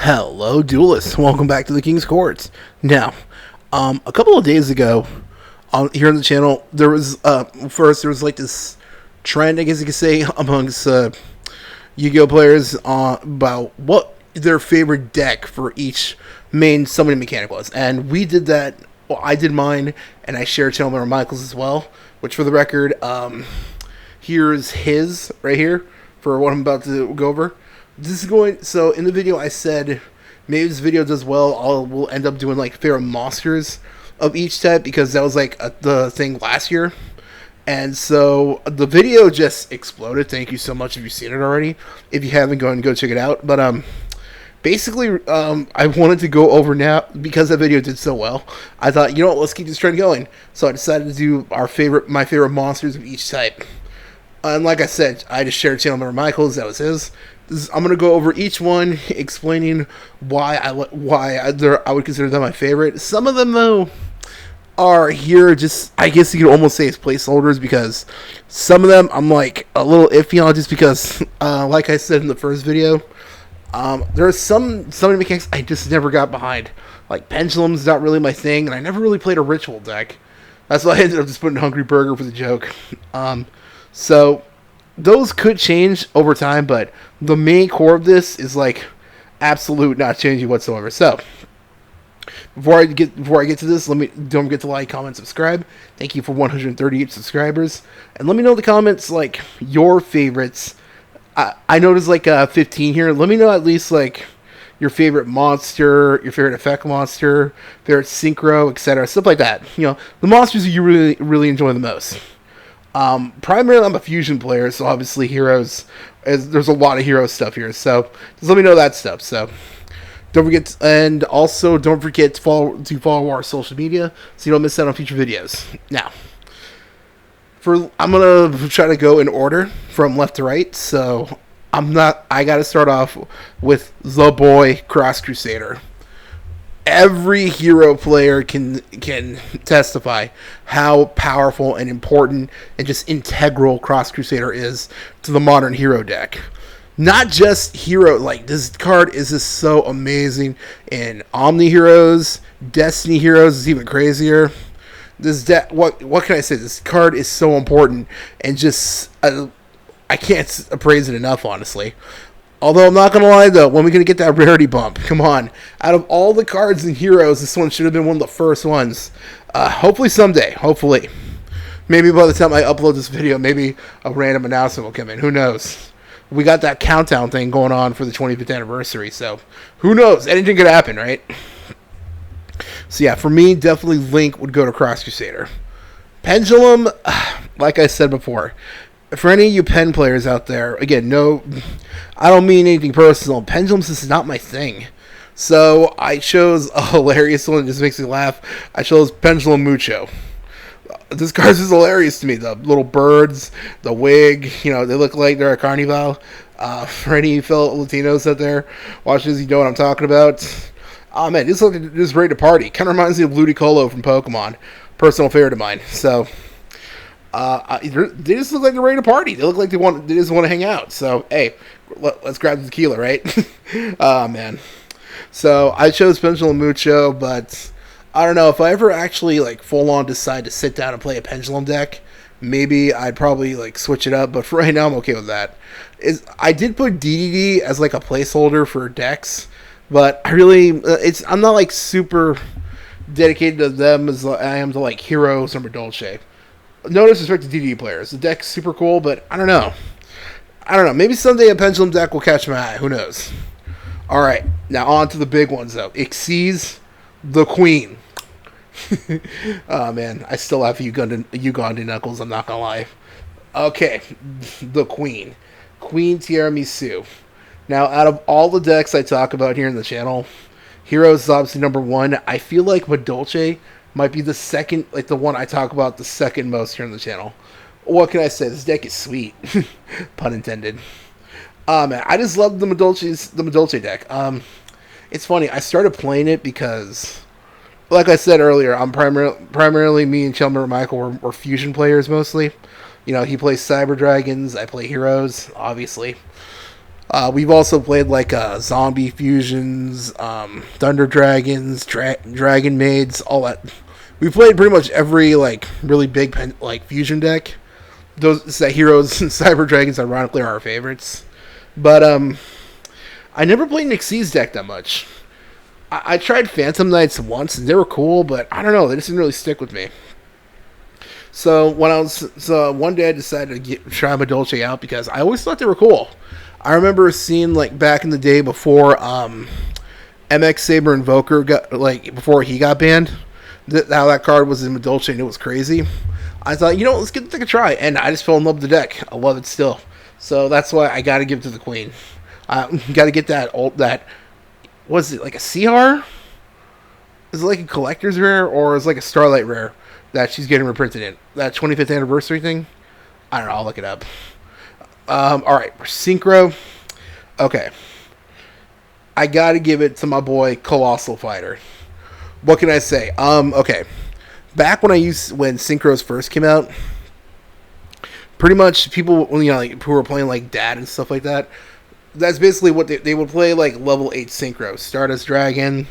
Hello, duelists. Welcome back to the King's Courts. Now, a couple of days ago, here on the channel, there was like this trend, I guess you could say, amongst Yu-Gi-Oh players about what their favorite deck for each main summoning mechanic was, and we did that. Well, I did mine, and I shared channel member Michael's as well. Which, for the record, here's his right here for what I'm about to go over. This is going. So in the video, I said maybe this video does well. We'll end up doing like favorite monsters of each type because that was like the thing last year. And so the video just exploded. Thank you so much if you've seen it already. If you haven't, go and go check it out. But basically, I wanted to go over now because that video did so well. I thought, you know what, let's keep this trend going. So I decided to do my favorite monsters of each type. And like I said, I just shared channel member Michael's. That was his. I'm going to go over each one, explaining why I would consider them my favorite. Some of them, though, are here just, I guess you could almost say it's placeholders, because some of them I'm like a little iffy on, just because, like I said in the first video, there are some mechanics I just never got behind. Like Pendulum's not really my thing, and I never really played a ritual deck. That's why I ended up just putting Hungry Burger for the joke. So those could change over time, but the main core of this is like absolute not changing whatsoever. So before I get to this, don't forget to like, comment, subscribe. Thank you for 138 subscribers, and let me know in the comments like your favorites. I noticed like 15 here. Let me know at least like your favorite monster, your favorite effect monster, favorite synchro, etc. Stuff like that. You know, the monsters you really enjoy the most. Primarily, I'm a fusion player, so obviously heroes. There's a lot of hero stuff here, so just let me know that stuff. So don't forget, and also don't forget to follow our social media so you don't miss out on future videos. Now, I'm gonna try to go in order from left to right. So I gotta start off with the boy Cross Crusader. Every hero player can testify how powerful and important and just integral Cross Crusader is to the modern hero deck. Not just hero, like this card is just so amazing in Omni Heroes, Destiny Heroes is even crazier. This deck, what can I say? This card is so important, and just I can't praise it enough, honestly. Although I'm not gonna lie though, when are we gonna get that rarity bump? Come on! Out of all the cards and heroes, this one should have been one of the first ones. Hopefully someday. Hopefully, maybe by the time I upload this video, maybe a random announcement will come in. Who knows? We got that countdown thing going on for the 25th anniversary, so who knows? Anything could happen, right? So yeah, for me, definitely Link would go to Cross Crusader. Pendulum, like I said before, for any of you pen players out there, again, no, I don't mean anything personal. Pendulums is not my thing. So I chose a hilarious one that just makes me laugh. I chose Pendulum Mucho. This card is hilarious to me. The little birds, the wig, you know, they look like they're a carnival. For any fellow Latinos out there watching this, you know what I'm talking about. Oh man, this is ready to party. Kind of reminds me of Ludicolo from Pokemon. Personal favorite of mine. So they just look like they're ready to party. They look like they just want to hang out. So hey, let's grab the tequila, right? Oh man. So I chose Pendulum Mucho, but I don't know if I ever actually like full on decide to sit down and play a Pendulum deck. Maybe I'd probably like switch it up, but for right now I'm okay with that. I did put DDD as like a placeholder for decks, but I'm not like super dedicated to them as I am to like Heroes or Dolce. No disrespect to DDD players. The deck's super cool, but I don't know. Maybe someday a Pendulum deck will catch my eye. Who knows? Alright, now on to the big ones though. Xyz, the Queen. Oh man, I still have Uganda knuckles, I'm not gonna lie. Okay, the Queen. Queen Tiramisu. Now, out of all the decks I talk about here in the channel, Heroes is obviously number one. I feel like Madolce might be the second, like the one I talk about the second most here on the channel. What can I say? This deck is sweet. Pun intended. Man, I just love the Madolce deck. It's funny, I started playing it because, like I said earlier, I'm primarily me and Chelmer Michael were fusion players mostly. You know, he plays Cyber Dragons, I play Heroes, obviously. We've also played like zombie fusions, thunder dragons, dragon maids, all that. We played pretty much every like really big like fusion deck. Those that heroes and cyber dragons, ironically, are our favorites. But I never played Nick C's deck that much. I tried Phantom Knights once, and they were cool, but I don't know, they just didn't really stick with me. So one day I decided to try my Dolce out because I always thought they were cool. I remember seeing like back in the day before MX Saber Invoker got like before he got banned, how that card was in Dolce and it was crazy. I thought, let's give the deck a try, and I just fell in love with the deck. I love it still, so that's why I got to give it to the Queen. I got to get that. Was it like a CR? Is it like a collector's rare, or is it like a Starlight rare that she's getting reprinted in? That 25th anniversary thing? I don't know. I'll look it up. All right, synchro. Okay, I got to give it to my boy Colossal Fighter. What can I say? Okay. Back when synchros first came out, pretty much people, like who were playing like Dad and stuff like that, that's basically what they would play, like level 8 synchros. Stardust Dragon,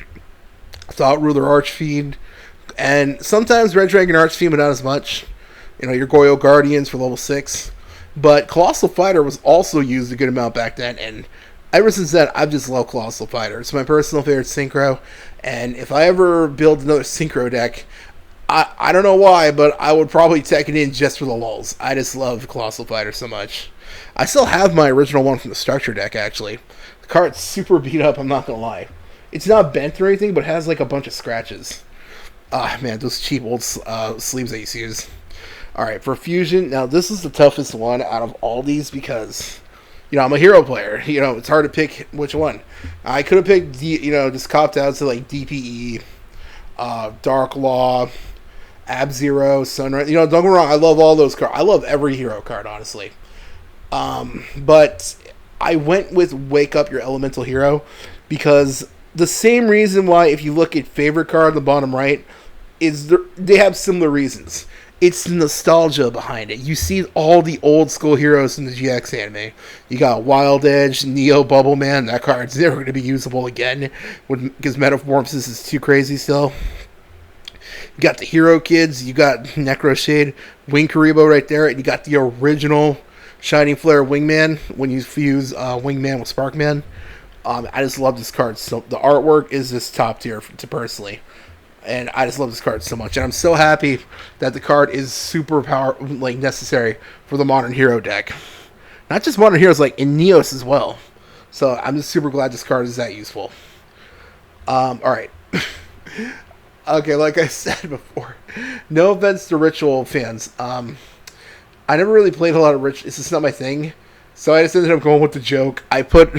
Thought Ruler Archfiend, and sometimes Red Dragon Archfiend, but not as much. Your Goyo Guardians for level 6. But Colossal Fighter was also used a good amount back then, and ever since then, I've just loved Colossal Fighter. It's my personal favorite synchro, and if I ever build another synchro deck, I don't know why, but I would probably tech it in just for the lulz. I just love Colossal Fighter so much. I still have my original one from the structure deck, actually. The card's super beat up, I'm not going to lie. It's not bent or anything, but it has like a bunch of scratches. Ah, man, those cheap old sleeves I used to use. Alright, for Fusion, now this is the toughest one out of all these because, I'm a hero player. It's hard to pick which one. I could have picked, just copped out to like DPE, Dark Law, Ab-Zero, Sunrise. Don't get me wrong, I love all those cards. I love every hero card, honestly. But I went with Wake Up Your Elemental Hero because the same reason why, if you look at favorite card on the bottom right, is they have similar reasons. It's the nostalgia behind it. You see all the old school heroes in the GX anime. You got Wild Edge, Neo, Bubble Man. That card's never going to be usable again because Metamorphosis is too crazy still. You got the Hero Kids, you got Necro Shade, Wing Karibo right there, and you got the original Shining Flare Wingman when you fuse Wingman with Sparkman. I just love this card. So the artwork is just top tier personally, and I just love this card so much. And I'm so happy that the card is super necessary for the Modern Hero deck. Not just Modern Heroes, like in Neos as well. So I'm just super glad this card is that useful. All right. Okay, like I said before, no offense to Ritual fans. I never really played a lot of Ritual. It's just not my thing. So I just ended up going with the joke. I put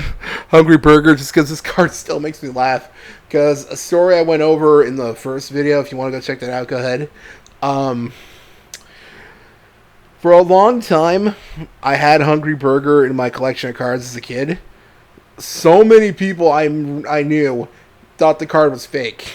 Hungry Burger just because this card still makes me laugh. Because a story I went over in the first video, if you want to go check that out, go ahead. For a long time, I had Hungry Burger in my collection of cards as a kid. So many people I knew thought the card was fake.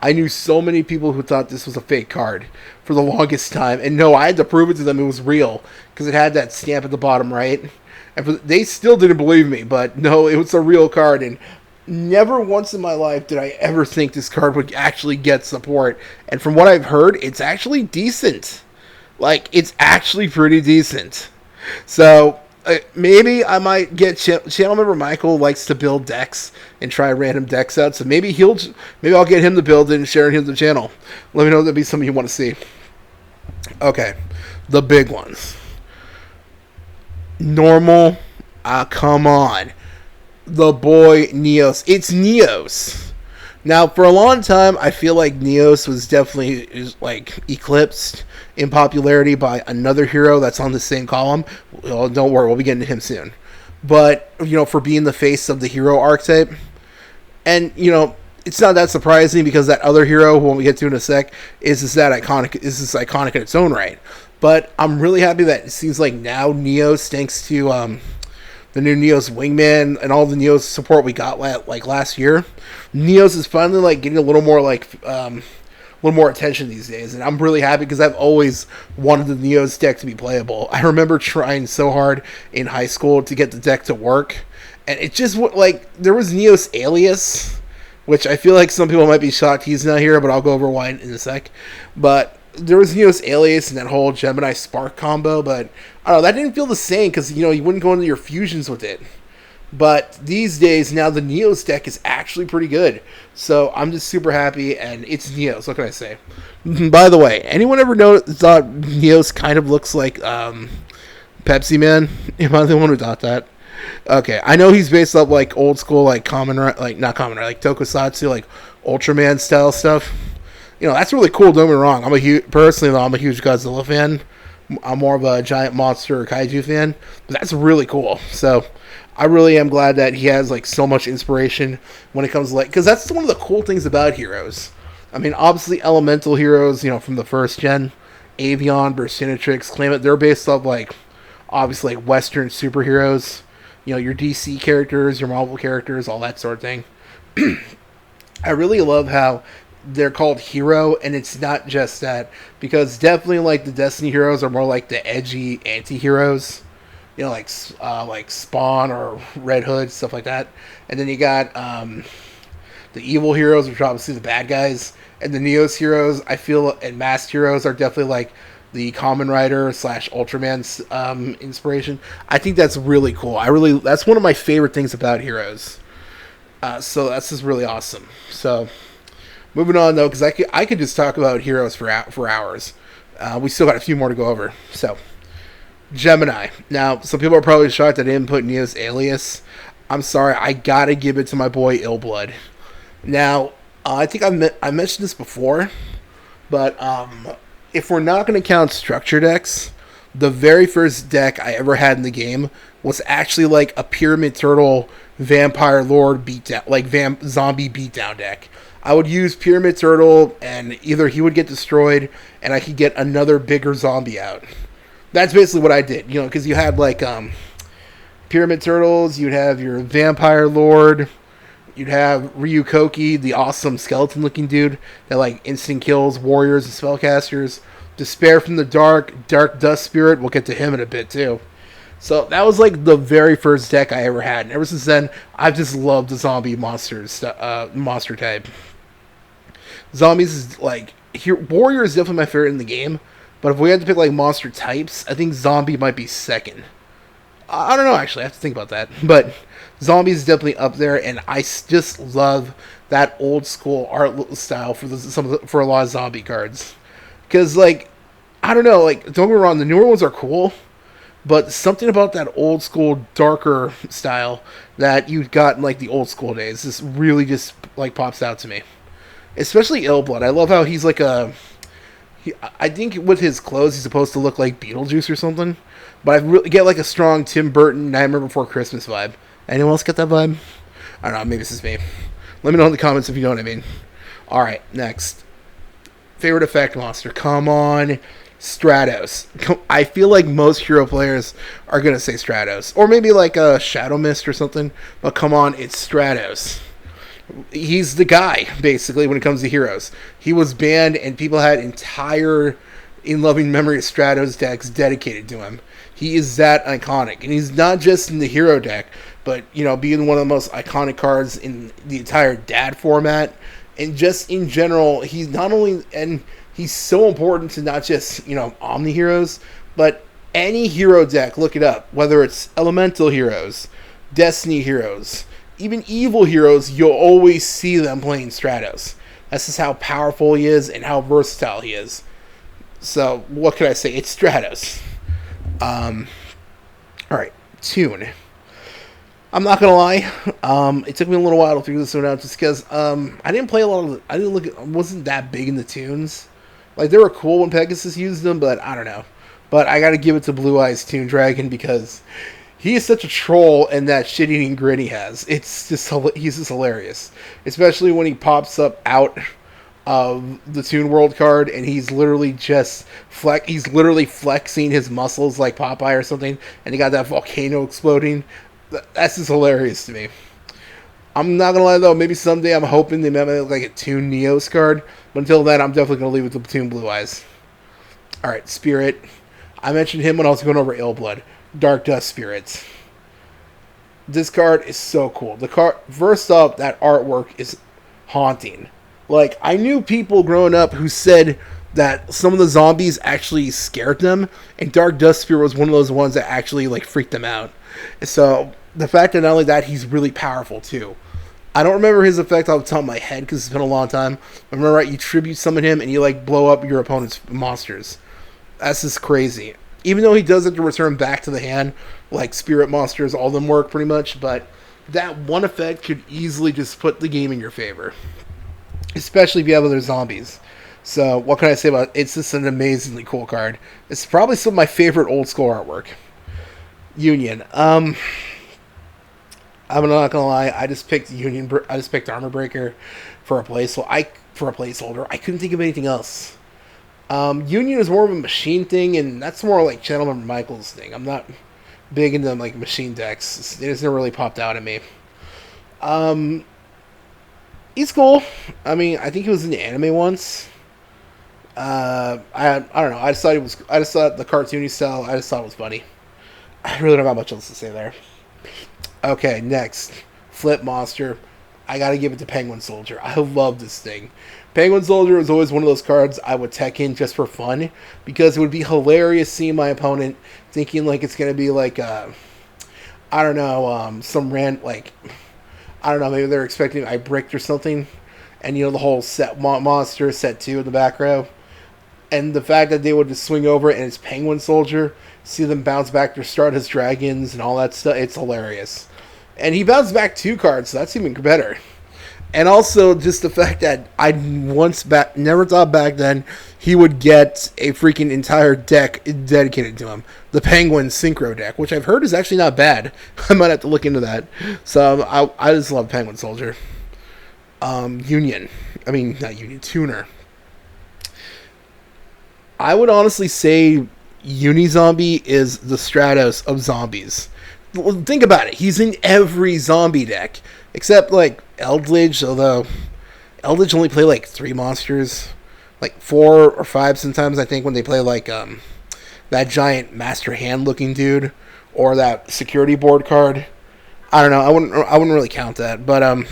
I knew so many people who thought this was a fake card for the longest time. And no, I had to prove it to them it was real because it had that stamp at the bottom right. And they still didn't believe me, but no, it was a real card. And never once in my life did I ever think this card would actually get support. And from what I've heard, it's actually decent. Like, it's actually pretty decent. So maybe I might get channel member Michael likes to build decks and try random decks out. So maybe I'll get him to build it and share it in the channel. Let me know if that'd be something you want to see. Okay, the big ones. Normal. Come on. The boy Neos. It's Neos. Now, for a long time, I feel like Neos was definitely like eclipsed in popularity by another hero that's on the same column. Well, don't worry, we'll be getting to him soon. But, for being the face of the hero archetype. And, it's not that surprising because that other hero, who we get to in a sec, is this iconic in its own right. But I'm really happy that it seems like now Neos, thanks to the new Neos Wingman and all the Neos support we got last year, Neos is finally getting a little more attention these days, and I'm really happy because I've always wanted the Neos deck to be playable. I remember trying so hard in high school to get the deck to work, And it just like there was Neo's Alias, which I feel like some people might be shocked he's not here, but I'll go over why in a sec. But there was Neo's Alias and that whole Gemini Spark combo, but I don't know, that didn't feel the same because you wouldn't go into your fusions with it. But these days, now the Neos deck is actually pretty good. So I'm just super happy, and it's Neos. What can I say? By the way, anyone ever thought Neos kind of looks like Pepsi Man? Am I the one who thought that? Okay, I know he's based off like old school, like not Kamen Rider, like Tokusatsu, like Ultraman style stuff. That's really cool. Don't get me wrong. I'm a huge Godzilla fan. I'm more of a giant monster or kaiju fan, but that's really cool. So I really am glad that he has like so much inspiration when it comes to because that's one of the cool things about heroes. I mean, obviously elemental heroes, from the first gen, Avion, Burstinatrix, Claimant, they're based off like obviously like Western superheroes. Your DC characters, your Marvel characters, all that sort of thing. I really love how they're called hero, and it's not just that, because definitely like the Destiny heroes are more like the edgy anti-heroes, like Spawn or Red Hood, stuff like that. And then you got the evil heroes, which are obviously the bad guys, and the Neos heroes, I feel, and Masked heroes are definitely like the Kamen Rider / Ultraman's inspiration. I think that's really cool. That's one of my favorite things about heroes. So that's just really awesome. So moving on though, because I could just talk about heroes for hours. We still got a few more to go over. So Gemini. Now some people are probably shocked that I didn't put Neo's Alias. I'm sorry, I gotta give it to my boy Illblood. Now I think I mentioned this before, but if we're not going to count structure decks, the very first deck I ever had in the game was actually like a Pyramid Turtle Vampire Lord beatdown, like zombie beatdown deck. I would use Pyramid Turtle, and either he would get destroyed, and I could get another bigger zombie out. That's basically what I did, because you had like Pyramid Turtles, you'd have your Vampire Lord, you'd have Ryu Koki, the awesome skeleton-looking dude that like instant kills warriors and spellcasters. Despair from the Dark Dust Spirit. We'll get to him in a bit too. So that was like the very first deck I ever had, and ever since then, I've just loved the zombie monster type. Zombies is like warrior is definitely my favorite in the game, but if we had to pick like monster types, I think zombie might be second. I don't know, actually. I have to think about that. But zombies is definitely up there, and I just love that old school art style for a lot of zombie cards. Because, like, I don't know, like, don't get me wrong, the newer ones are cool, but something about that old school, darker style that you got in, like, the old school days just really just, like, pops out to me. Especially Illblood. I love how he's like I think with his clothes, he's supposed to look like Beetlejuice or something. But I really get like a strong Tim Burton Nightmare Before Christmas vibe. Anyone else get that vibe? I don't know, maybe this is me. Let me know in the comments if you know what I mean. Alright, next. Favorite effect monster. Come on, Stratos. I feel like most hero players are going to say Stratos. Or maybe like a Shadow Mist or something. But come on, it's Stratos. He's the guy, basically, when it comes to heroes. He was banned, and people had entire in loving memory of Stratos decks dedicated to him. He is that iconic. And he's not just in the hero deck, but, being one of the most iconic cards in the entire DAD format. And just in general, he's not only, and he's so important to not just, Omni heroes, but any hero deck, look it up. Whether it's Elemental heroes, Destiny heroes, even evil heroes, you'll always see them playing Stratos. That's just how powerful he is and how versatile he is. So, what can I say? It's Stratos. Alright, Tune. I'm not gonna lie, it took me a little while to figure this one out just because, I didn't play a lot of, I wasn't that big in the tunes. Like, they were cool when Pegasus used them, but I don't know. But I gotta give it to Blue Eyes Toon Dragon because he is such a troll, and that shit-eating grin he has. He's just hilarious. Especially when he pops up out of the Toon World card, and he's literally just flexing his muscles like Popeye or something, and he got that volcano exploding. That's just hilarious to me. I'm not gonna lie though, maybe someday I'm hoping they might make like a Toon Neos card, but until then, I'm definitely gonna leave it to Toon Blue Eyes. Alright, Spirit. I mentioned him when I was going over Illblood. Dark Dust Spirits. This card is so cool. The card, first up, that artwork is haunting. Like, I knew people growing up who said that some of the zombies actually scared them, and Dark Dust Spear was one of those ones that actually like freaked them out. So the fact that not only that, he's really powerful too. I don't remember his effect off the top of my head because it's been a long time. I remember, right, you tribute summon him and you like blow up your opponent's monsters. That's just crazy. Even though he does have to return back to the hand, like spirit monsters, all of them work pretty much, but that one effect could easily just put the game in your favor. Especially if you have other zombies. So, what can I say about it? It's just an amazingly cool card. It's probably some of my favorite old school artwork. Union. I'm not gonna lie, I just picked Armor Breaker for a placeholder. I couldn't think of anything else. Union is more of a machine thing, and that's more like Gentleman Michael's thing. I'm not big into like machine decks. It just never really popped out at me. He's cool. I mean, I think he was in the anime once. I don't know. I just thought the cartoony style. I just thought it was funny. I really don't got much else to say there. Okay, next. Flip Monster. I gotta give it to Penguin Soldier. I love this thing. Penguin Soldier is always one of those cards I would tech in just for fun, because it would be hilarious seeing my opponent thinking like it's gonna be like I don't know, I don't know, maybe they're expecting I bricked or something, and the whole set monster set 2 in the back row, and the fact that they would just swing over and it's Penguin Soldier, see them bounce back their Stardust Dragons and all that stuff, it's hilarious. And he bounced back 2 cards, so that's even better. And also just the fact that I never thought back then he would get a freaking entire deck dedicated to him. The Penguin Synchro deck, which I've heard is actually not bad. I might have to look into that. So I just love Penguin Soldier. Not Union, Tuner. I would honestly say Unizombie is the Stratos of zombies. Think about it. He's in every zombie deck. Except, like, Eldritch, although Eldritch only play, like, 3 monsters. Like, 4 or 5 sometimes, I think, when they play, like, that giant Master Hand-looking dude. Or that security board card. I don't know. I wouldn't really count that. But, I don't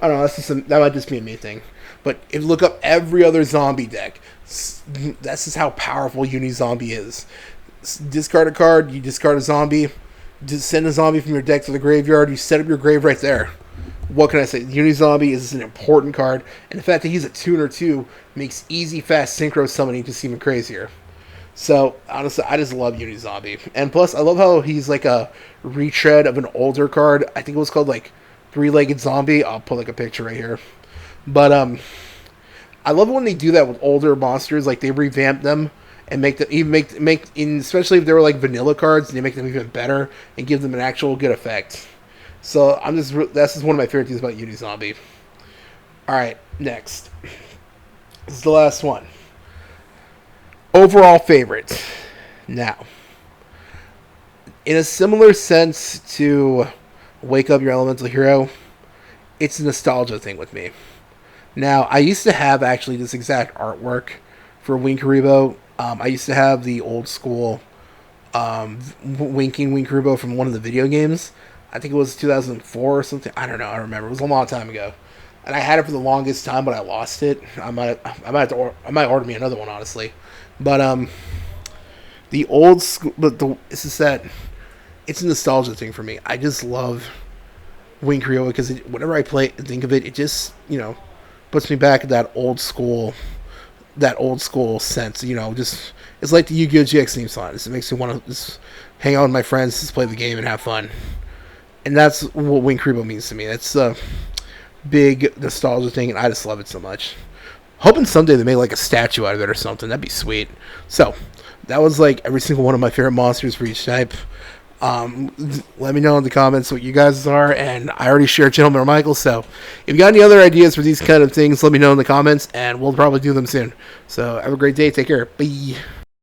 know. That might just be a me thing. But if you look up every other zombie deck, that's just how powerful Unizombie is. Discard a card, you discard a zombie. Just send a zombie from your deck to the graveyard. You set up your grave right there. What can I say? Unizombie is an important card, and the fact that he's a tuner too makes easy, fast synchro summoning just even crazier. So honestly, I just love Unizombie, and plus I love how he's like a retread of an older card. I think it was called like Three-Legged Zombie. I'll put like a picture right here. But I love when they do that with older monsters. Like they revamp them. And make them even especially if they were like vanilla cards, they make them even better and give them an actual good effect. So that's just one of my favorite things about Unizombie. All right, next. This is the last one. Overall favorite. Now, in a similar sense to Wake Up Your Elemental Hero, it's a nostalgia thing with me. Now, I used to have actually this exact artwork for Winkaribo. I used to have the old school Winking Winkaribo from one of the video games. I think it was 2004 or something. I don't know. I remember. It was a long time ago, and I had it for the longest time, but I lost it. I might order me another one, honestly. But the old school, it's just that it's a nostalgia thing for me. I just love Winkaribo because whenever I think of it, it just puts me back at that old school sense, just it's like the Yu-Gi-Oh! GX theme song. It makes me want to just hang out with my friends, just play the game and have fun. And that's what Winkaribo means to me. It's a big nostalgia thing, and I just love it so much. Hoping someday they make like a statue out of it or something. That'd be sweet. So, that was like every single one of my favorite monsters for each type. Let me know in the comments what you guys are, and I already shared Gentleman Michael, so if you got any other ideas for these kind of things, let me know in the comments, and we'll probably do them soon. So have a great day, take care, bye.